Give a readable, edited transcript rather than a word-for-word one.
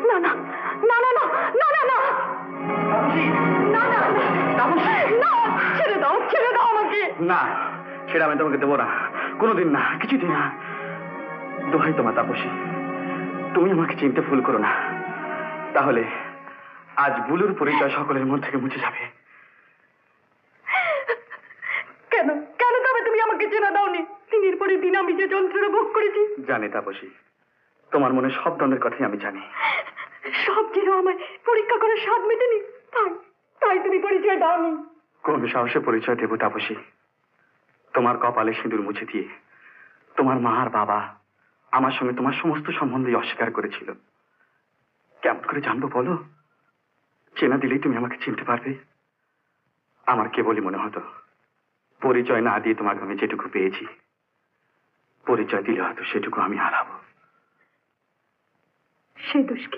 না না না না না না না না না না না ছেড়ে দাও আমাকে। না, সেটা আমি তোমাকে দেবো না, কোনোদিন না, কিছুদিন না। দোহাই তোমার তাপসী, তুমি আমাকে চিনতে ভুল করো না, তাহলে আজ বুলুর পরিচয় সকলের মন থেকে মুছে যাবে। কেন কেন তবে তুমি আমাকে চেনা দাওনি? দিনের পরে দিন আমি যে যন্ত্রণা ভোগ করেছি। জানি তাপসী, তোমার মনে সব দ্বন্দ্বের কথাই আমি জানি। সব যেন আমায় পরীক্ষা করার স্বাদ মেটেনি, তাই তাই তুমি পরিচয় দাওনি। কোন সাহসে পরিচয় দেব তাপসী? তোমার কপালে সিঁদুর মুছে দিয়ে তোমার মা আর বাবা আমার সঙ্গে তোমার সমস্ত সম্বন্ধে অস্বীকার করেছিল। কেমন করে জানবো বলো? চেনা দিলেই তুমি আমাকে চিনতে পারবে। আমার কেবলই মনে হতো পরিচয় না দিয়ে তোমাকে আমি যেটুকু পেয়েছি, পরিচয় দিলে হয়তো সেটুকু আমি হারাবো। সে দোষ কি?